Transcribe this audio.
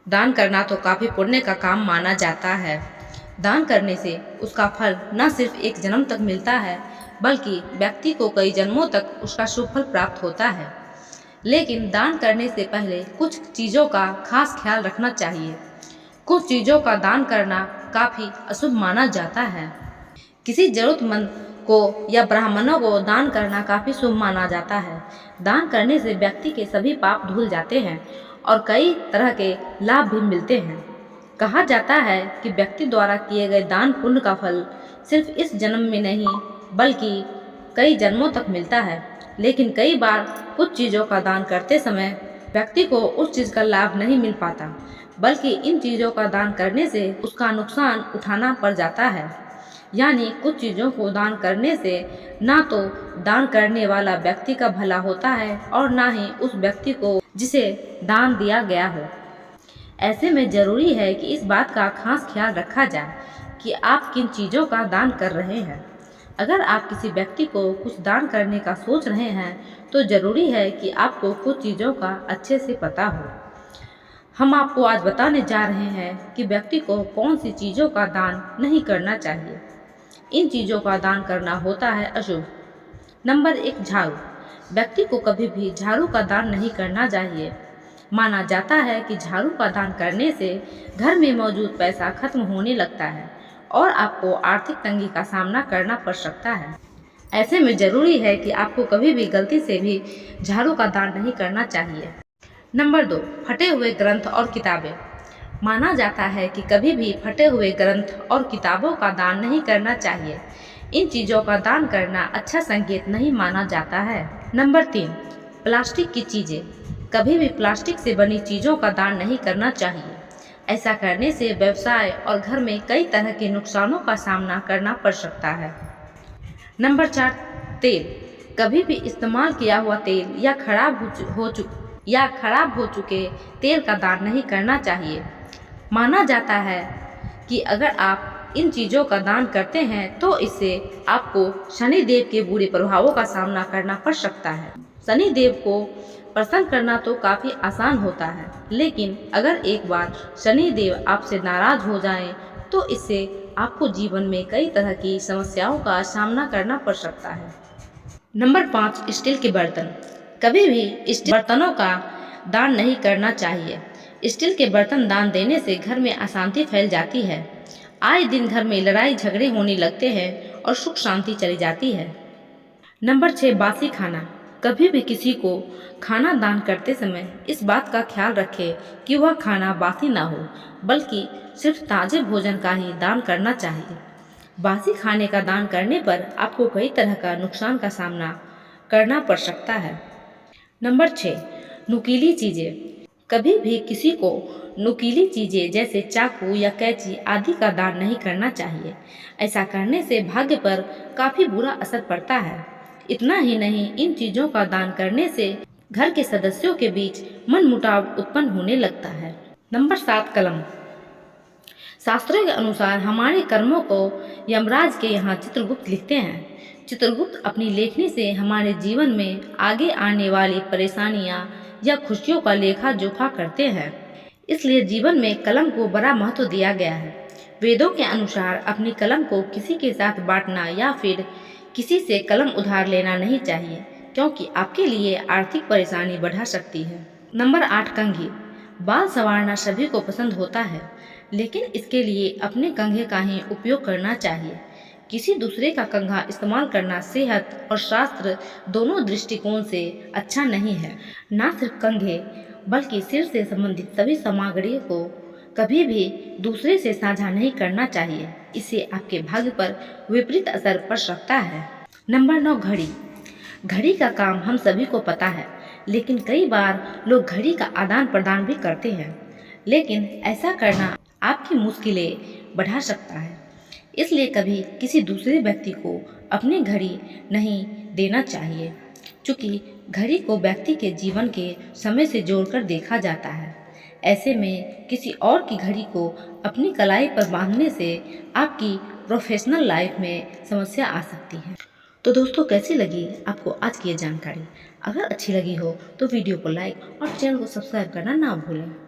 दान करना तो काफ़ी पुण्य का काम माना जाता है। दान करने से उसका फल न सिर्फ एक जन्म तक मिलता है, बल्कि व्यक्ति को कई जन्मों तक उसका शुभ फल प्राप्त होता है। लेकिन दान करने से पहले कुछ चीज़ों का खास ख्याल रखना चाहिए। कुछ चीज़ों का दान करना काफ़ी अशुभ माना जाता है। किसी जरूरतमंद को या ब्राह्मणों को दान करना काफ़ी शुभ माना जाता है। दान करने से व्यक्ति के सभी पाप धुल जाते हैं और कई तरह के लाभ भी मिलते हैं। कहा जाता है कि व्यक्ति द्वारा किए गए दान पुण्य का फल सिर्फ इस जन्म में नहीं बल्कि कई जन्मों तक मिलता है। लेकिन कई बार कुछ चीज़ों का दान करते समय व्यक्ति को उस चीज़ का लाभ नहीं मिल पाता, बल्कि इन चीज़ों का दान करने से उसका नुकसान उठाना पड़ जाता है। यानी कुछ चीज़ों को दान करने से ना तो दान करने वाला व्यक्ति का भला होता है और ना ही उस व्यक्ति को जिसे दान दिया गया हो। ऐसे में ज़रूरी है कि इस बात का खास ख्याल रखा जाए कि आप किन चीज़ों का दान कर रहे हैं। अगर आप किसी व्यक्ति को कुछ दान करने का सोच रहे हैं तो ज़रूरी है कि आपको कुछ चीज़ों का अच्छे से पता हो। हम आपको आज बताने जा रहे हैं कि व्यक्ति को कौन सी चीज़ों का दान नहीं करना चाहिए। इन चीज़ों का दान करना होता है अशुभ। नंबर 1, झाड़ू। व्यक्ति को कभी भी झाड़ू का दान नहीं करना चाहिए। माना जाता है कि झाड़ू का दान करने से घर में मौजूद पैसा खत्म होने लगता है और आपको आर्थिक तंगी का सामना करना पड़ सकता है। ऐसे में ज़रूरी है कि आपको कभी भी गलती से भी झाड़ू का दान नहीं करना चाहिए। नंबर 2, फटे हुए ग्रंथ और किताबें। माना जाता है कि कभी भी फटे हुए ग्रंथ और किताबों का दान नहीं करना चाहिए। इन चीज़ों का दान करना अच्छा संकेत नहीं माना जाता है। नंबर 3, प्लास्टिक की चीज़ें। कभी भी प्लास्टिक से बनी चीज़ों का दान नहीं करना चाहिए। ऐसा करने से व्यवसाय और घर में कई तरह के नुकसानों का सामना करना पड़ सकता है। नंबर 4, तेल। कभी भी इस्तेमाल किया हुआ तेल या खराब हो चुके तेल का दान नहीं करना चाहिए। माना जाता है कि अगर आप इन चीज़ों का दान करते हैं तो इससे आपको शनिदेव के बुरे प्रभावों का सामना करना पड़ सकता है। शनिदेव को प्रसन्न करना तो काफ़ी आसान होता है, लेकिन अगर एक बार शनिदेव आपसे नाराज हो जाएं तो इससे आपको जीवन में कई तरह की समस्याओं का सामना करना पड़ सकता है। नंबर 5, स्टील के बर्तन। कभी भी स्टील बर्तनों का दान नहीं करना चाहिए। स्टील के बर्तन दान देने से घर में अशांति फैल जाती है। आए दिन घर में लड़ाई झगड़े होने लगते हैं और सुख शांति चली जाती है। नंबर 6, बासी खाना। कभी भी किसी को खाना दान करते समय इस बात का ख्याल रखें कि वह खाना बासी ना हो, बल्कि सिर्फ ताज़े भोजन का ही दान करना चाहिए। बासी खाने का दान करने पर आपको कई तरह का नुकसान का सामना करना पड़ सकता है। नंबर 6, नुकीली चीज़ें। कभी भी किसी को नुकीली चीज़ें जैसे चाकू या कैंची आदि का दान नहीं करना चाहिए। ऐसा करने से भाग्य पर काफ़ी बुरा असर पड़ता है। इतना ही नहीं, इन चीज़ों का दान करने से घर के सदस्यों के बीच मनमुटाव उत्पन्न होने लगता है। नंबर 7, कलम। शास्त्रों के अनुसार हमारे कर्मों को यमराज के यहाँ चित्रगुप्त लिखते हैं। चित्रगुप्त अपनी लेखनी से हमारे जीवन में आगे आने वाली परेशानियाँ या खुशियों का लेखा जोखा करते हैं। इसलिए जीवन में कलम को बड़ा महत्व दिया गया है। वेदों के अनुसार अपनी कलम को किसी के साथ बांटना या फिर किसी से कलम उधार लेना नहीं चाहिए, क्योंकि आपके लिए आर्थिक परेशानी बढ़ा सकती है। नंबर 8, कंघी। बाल संवारना सभी को पसंद होता है, लेकिन इसके लिए अपने कंघे का ही उपयोग करना चाहिए। किसी दूसरे का कंघा इस्तेमाल करना सेहत और शास्त्र दोनों दृष्टिकोण से अच्छा नहीं है। न सिर्फ कंघे बल्कि सिर से संबंधित सभी सामग्री को कभी भी दूसरे से साझा नहीं करना चाहिए। इससे आपके भाग्य पर विपरीत असर पड़ सकता है। नंबर 9, घड़ी। घड़ी का काम हम सभी को पता है, लेकिन कई बार लोग घड़ी का आदान प्रदान भी करते हैं, लेकिन ऐसा करना आपकी मुश्किलें बढ़ा सकता है। इसलिए कभी किसी दूसरे व्यक्ति को अपनी घड़ी नहीं देना चाहिए, क्योंकि घड़ी को व्यक्ति के जीवन के समय से जोड़कर देखा जाता है। ऐसे में किसी और की घड़ी को अपनी कलाई पर बांधने से आपकी प्रोफेशनल लाइफ में समस्या आ सकती है। तो दोस्तों, कैसी लगी आपको आज की ये जानकारी? अगर अच्छी लगी हो तो वीडियो को लाइक और चैनल को सब्सक्राइब करना ना भूलें।